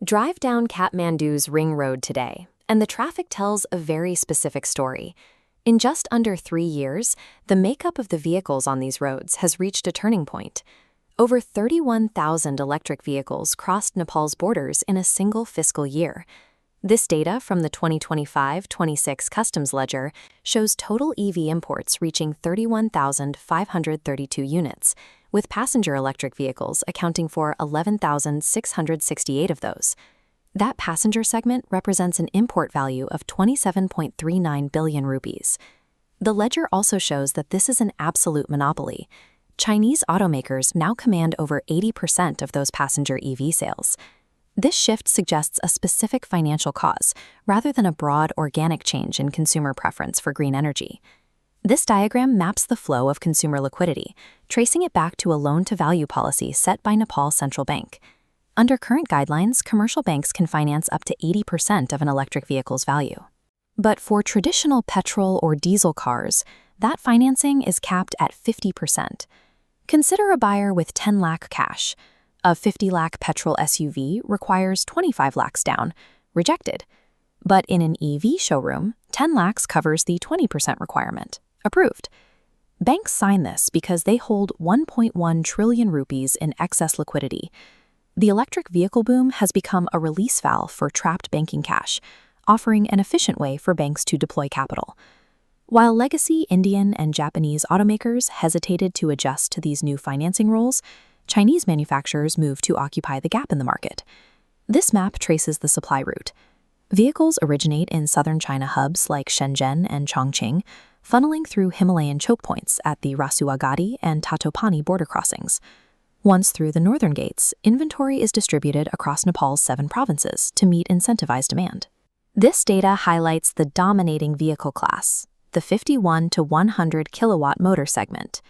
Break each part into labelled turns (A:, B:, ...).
A: Drive down Kathmandu's Ring Road today, and the traffic tells a very specific story. In just under 3 years, the makeup of the vehicles on these roads has reached a turning point. Over 31,000 electric vehicles crossed Nepal's borders in a single fiscal year. This data from the 2025-26 Customs Ledger shows total EV imports reaching 31,532 units, with passenger electric vehicles accounting for 11,668 of those. That passenger segment represents an import value of 27.39 billion rupees. The ledger also shows that this is an absolute monopoly. Chinese automakers now command over 80% of those passenger EV sales. This shift suggests a specific financial cause, rather than a broad organic change in consumer preference for green energy. This diagram maps the flow of consumer liquidity, tracing it back to a loan-to-value policy set by Nepal Central Bank. Under current guidelines, commercial banks can finance up to 80% of an electric vehicle's value. But for traditional petrol or diesel cars, that financing is capped at 50%. Consider a buyer with 10 lakh cash. A 50 lakh petrol SUV requires 25 lakhs down, rejected. But in an EV showroom, 10 lakhs covers the 20% requirement, approved. Banks sign this because they hold 1.1 trillion rupees in excess liquidity. The electric vehicle boom has become a release valve for trapped banking cash, offering an efficient way for banks to deploy capital. While legacy Indian and Japanese automakers hesitated to adjust to these new financing rules, Chinese manufacturers moved to occupy the gap in the market. This map traces the supply route. Vehicles originate in southern China hubs like Shenzhen and Chongqing, funneling through Himalayan choke points at the Rasuagadi and Tatopani border crossings. Once through the northern gates, inventory is distributed across Nepal's 7 provinces to meet incentivized demand. This data highlights the dominating vehicle class, the 51 to 100 kilowatt motor segment.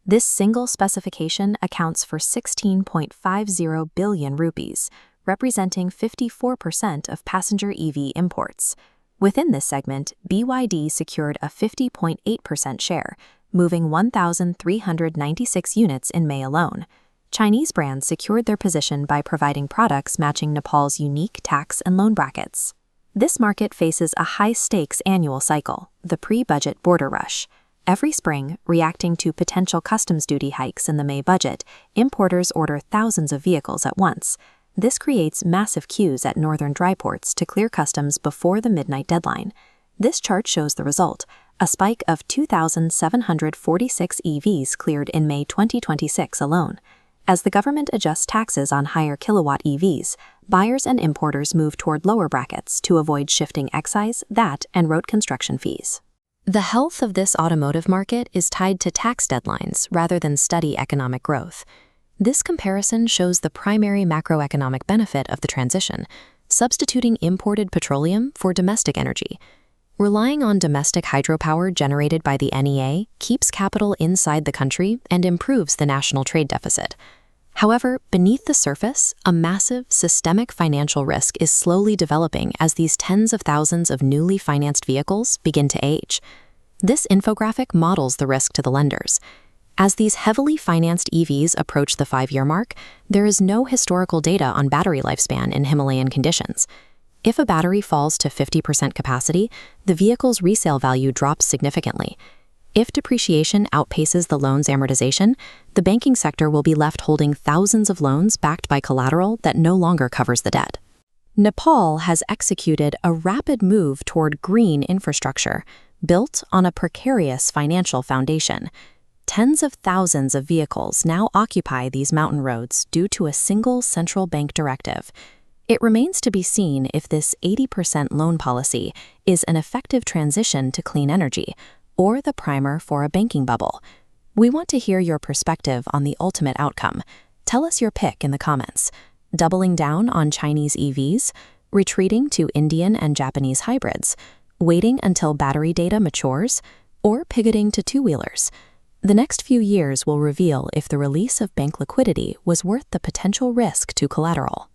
A: This single specification accounts for 16.50 billion rupees, representing 54% of passenger EV imports. Within this segment, BYD secured a 50.8% share, moving 1,396 units in May alone. Chinese brands secured their position by providing products matching Nepal's unique tax and loan brackets. This market faces a high-stakes annual cycle, the pre-budget border rush. Every spring, reacting to potential customs duty hikes in the May budget, importers order thousands of vehicles at once. This creates massive queues at northern dry ports to clear customs before the midnight deadline. This chart shows the result, a spike of 2,746 EVs cleared in May 2026 alone. As the government adjusts taxes on higher kilowatt EVs, buyers and importers move toward lower brackets to avoid shifting excise, VAT, and road construction fees. The health of this automotive market is tied to tax deadlines rather than steady economic growth. This comparison shows the primary macroeconomic benefit of the transition, substituting imported petroleum for domestic energy. Relying on domestic hydropower generated by the NEA keeps capital inside the country and improves the national trade deficit. However, beneath the surface, a massive, systemic financial risk is slowly developing as these tens of thousands of newly financed vehicles begin to age. This infographic models the risk to the lenders. As these heavily financed EVs approach the 5-year mark, there is no historical data on battery lifespan in Himalayan conditions. If a battery falls to 50% capacity, the vehicle's resale value drops significantly. If depreciation outpaces the loan's amortization, the banking sector will be left holding thousands of loans backed by collateral that no longer covers the debt. Nepal has executed a rapid move toward green infrastructure, built on a precarious financial foundation. Tens of thousands of vehicles now occupy these mountain roads due to a single central bank directive. It remains to be seen if this 80% loan policy is an effective transition to clean energy or the primer for a banking bubble. We want to hear your perspective on the ultimate outcome. Tell us your pick in the comments. Doubling down on Chinese EVs, retreating to Indian and Japanese hybrids, waiting until battery data matures, or pivoting to two-wheelers. The next few years will reveal if the release of bank liquidity was worth the potential risk to collateral.